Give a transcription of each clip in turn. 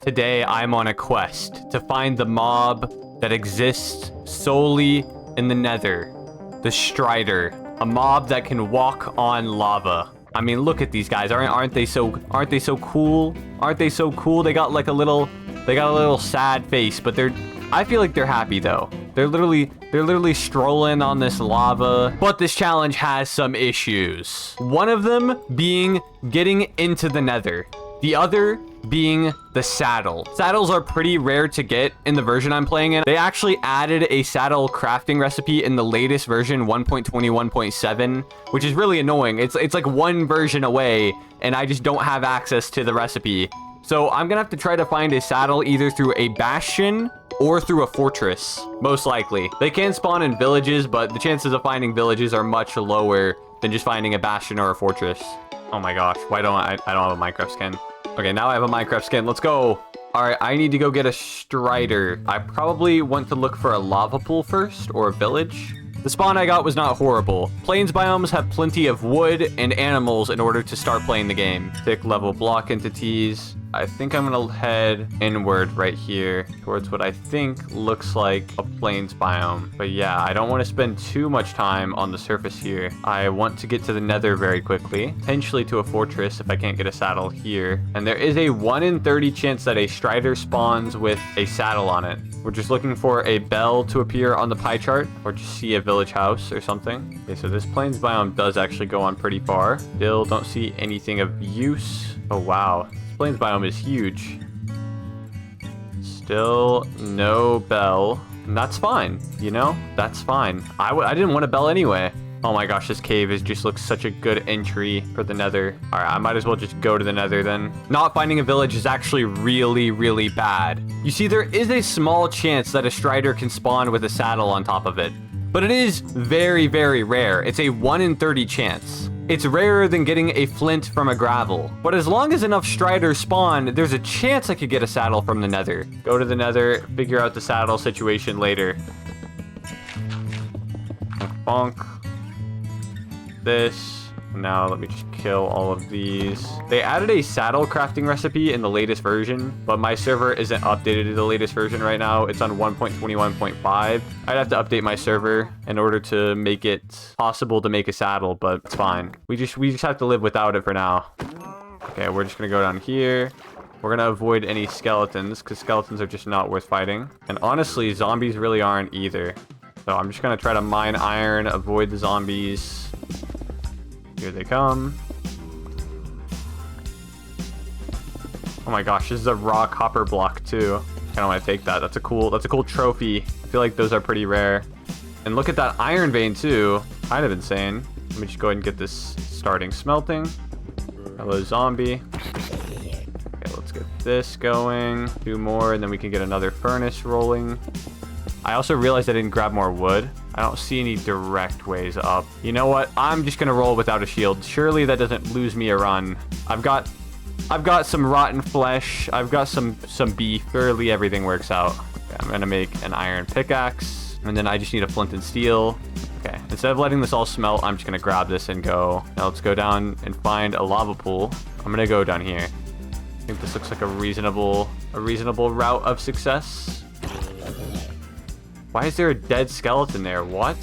Today, I'm on a quest to find the mob that exists solely in the Nether. The Strider, a mob that can walk on lava. I mean, look at these guys. Aren't they so cool? Aren't they so cool? They got a little sad face, but I feel like they're happy though. They're literally strolling on this lava. But this challenge has some issues. One of them being getting into the Nether. The other being the saddle. Saddles are pretty rare to get in the version I'm playing in. They actually added a saddle crafting recipe in the latest version 1.21.7, which is really annoying. It's like one version away and I just don't have access to the recipe. So I'm gonna have to try to find a saddle either through a bastion or through a fortress, most likely. They can spawn in villages, but the chances of finding villages are much lower than just finding a bastion or a fortress. Oh my gosh, why don't I don't have a Minecraft skin. Okay, now I have a Minecraft skin. Let's go. All right, I need to go get a Strider. I probably want to look for a lava pool first or a village. The spawn I got was not horrible. Plains biomes have plenty of wood and animals in order to start playing the game. Thick level block entities. I think I'm gonna head inward right here towards what I think looks like a plains biome. But yeah, I don't want to spend too much time on the surface here. I want to get to the Nether very quickly, potentially to a fortress if I can't get a saddle here. And there is a 1 in 30 chance that a Strider spawns with a saddle on it. We're just looking for a bell to appear on the pie chart or just see a village house or something. Okay, so this plains biome does actually go on pretty far. Still don't see anything of use. Oh, wow. Plains biome is huge. Still no bell. And that's fine, you know? That's fine. I didn't want a bell anyway. Oh my gosh, this cave just looks such a good entry for the Nether. All right, I might as well just go to the Nether then. Not finding a village is actually really, really bad. You see, there is a small chance that a Strider can spawn with a saddle on top of it. But it is very, very rare. It's a 1 in 30 chance. It's rarer than getting a flint from a gravel. But as long as enough Striders spawn, there's a chance I could get a saddle from the Nether. Go to the Nether, figure out the saddle situation later. Bonk. This. Now let me just kill all of these. They added a saddle crafting recipe in the latest version, but my server isn't updated to the latest version right now. It's on 1.21.5. I'd have to update my server in order to make it possible to make a saddle, but it's fine. We just have to live without it for now. Okay, we're just gonna go down here. We're gonna avoid any skeletons because skeletons are just not worth fighting. And honestly, zombies really aren't either. So I'm just gonna try to mine iron, avoid the zombies. Here they come. Oh my gosh, this is a raw copper block too. Kind of want to take that. That's a cool trophy. I feel like those are pretty rare. And look at that iron vein too. Kind of insane. Let me just go ahead and get this starting smelting. Hello, zombie. Okay, let's get this going. 2 more, and then we can get another furnace rolling. I also realized I didn't grab more wood. I don't see any direct ways up. You know what? I'm just gonna roll without a shield. Surely that doesn't lose me a run. I've got some rotten flesh. I've got some beef. Surely everything works out. Okay, I'm gonna make an iron pickaxe, and then I just need a flint and steel. Okay, instead of letting this all smelt, I'm just gonna grab this and go. Now let's go down and find a lava pool. I'm gonna go down here. I think this looks like a reasonable route of success. Why is there a dead skeleton there? What?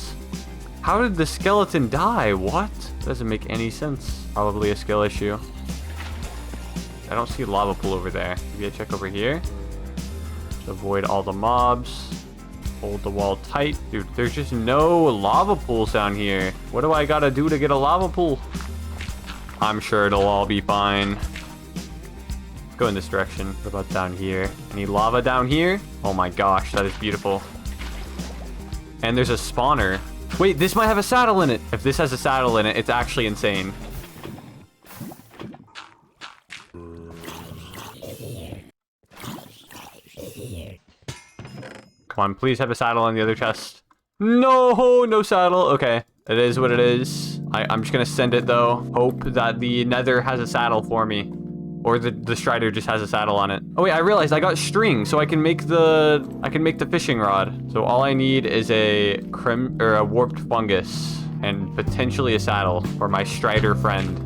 How did the skeleton die? What? Doesn't make any sense. Probably a skill issue. I don't see a lava pool over there. Maybe I check over here. Avoid all the mobs. Hold the wall tight. Dude, there's just no lava pools down here. What do I gotta do to get a lava pool? I'm sure it'll all be fine. Let's go in this direction. What about down here? Any lava down here? Oh my gosh, that is beautiful. And there's a spawner. Wait, this might have a saddle in it. If this has a saddle in it, it's actually insane. Come on, please have a saddle on the other chest. No saddle. Okay, it is what it is. I'm just gonna send it though. Hope that the Nether has a saddle for me. Or the Strider just has a saddle on it. Oh wait, I realized I got string, so I can make the fishing rod. So all I need is a warped fungus and potentially a saddle for my Strider friend.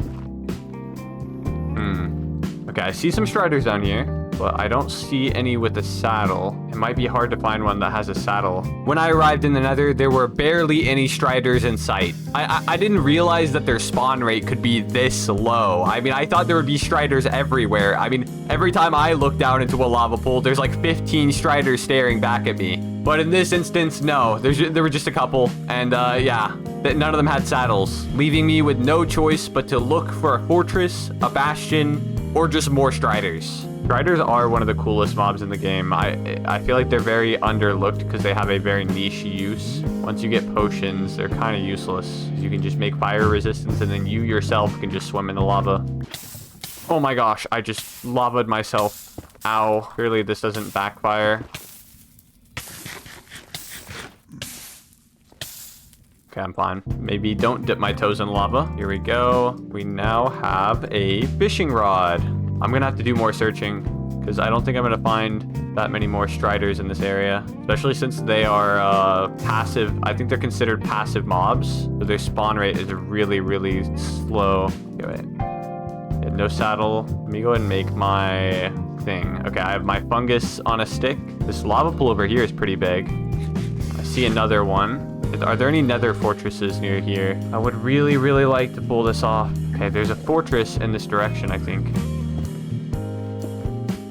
Okay, I see some Striders down here. but I don't see any with a saddle. It might be hard to find one that has a saddle. When I arrived in the nether, there were barely any striders in sight. I didn't realize that their spawn rate could be this low. I mean, I thought there would be striders everywhere. I mean, every time I look down into a lava pool, there's like 15 striders staring back at me. But in this instance, no, there were just a couple. And yeah, none of them had saddles, leaving me with no choice but to look for a fortress, a bastion, or just more striders. Striders are one of the coolest mobs in the game. I feel like they're very underlooked because they have a very niche use. Once you get potions, they're kind of useless. You can just make fire resistance, and then you yourself can just swim in the lava. Oh my gosh, I just lava'd myself. Ow. Clearly this doesn't backfire. Okay, I'm fine. Maybe don't dip my toes in lava. Here we go. We now have a fishing rod. I'm gonna have to do more searching because I don't think I'm gonna find that many more striders in this area, especially since they are passive. I think they're considered passive mobs, so their spawn rate is really, really slow. Okay, wait. Yeah, no saddle. Let me go ahead and make my thing. Okay, I have my fungus on a stick. This lava pool over here is pretty big. I see another one. Are there any nether fortresses near here? I would really, really like to pull this off. Okay, there's a fortress in this direction, I think.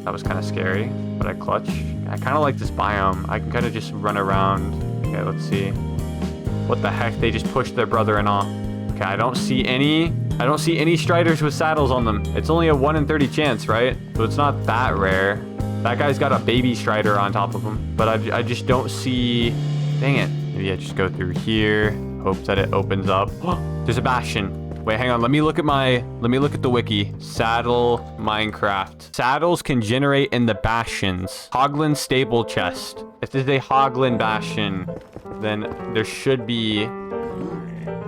That was kind of scary, but I clutched. I kind of like this biome. I can kind of just run around. Okay, let's see. What the heck? They just pushed their brother and all. Okay, I don't see any striders with saddles on them. It's only a 1 in 30 chance, right? So it's not that rare. That guy's got a baby strider on top of him, but I just don't see... Dang it. Maybe I just go through here. Hope that it opens up. There's a bastion. Wait, hang on. Let me look at the wiki. Saddle Minecraft. Saddles can generate in the bastions. Hoglin stable chest. If there's a Hoglin bastion, then there should be...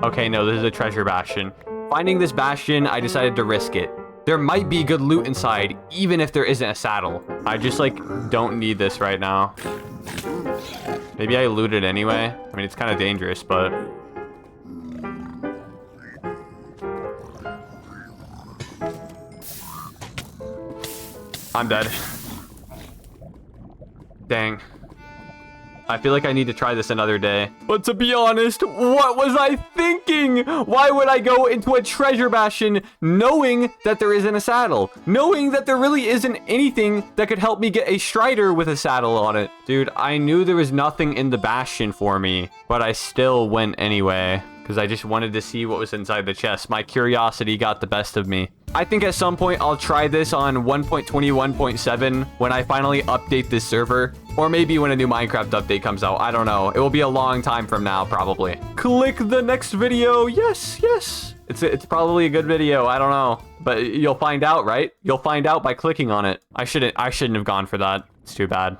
Okay, no, this is a treasure bastion. Finding this bastion, I decided to risk it. There might be good loot inside, even if there isn't a saddle. I just, like, don't need this right now. Maybe I loot it anyway. I mean, it's kind of dangerous, but... I'm dead. Dang. I feel like I need to try this another day. But to be honest, what was I thinking? Why would I go into a treasure bastion knowing that there isn't a saddle? Knowing that there really isn't anything that could help me get a strider with a saddle on it. Dude, I knew there was nothing in the bastion for me, but I still went anyway. Because I just wanted to see what was inside the chest. My curiosity got the best of me. I think at some point I'll try this on 1.21.7 when I finally update this server. Or maybe when a new Minecraft update comes out. I don't know. It will be a long time from now, probably. Click the next video. Yes, yes. It's probably a good video. I don't know. But you'll find out, right? You'll find out by clicking on it. I shouldn't have gone for that. It's too bad.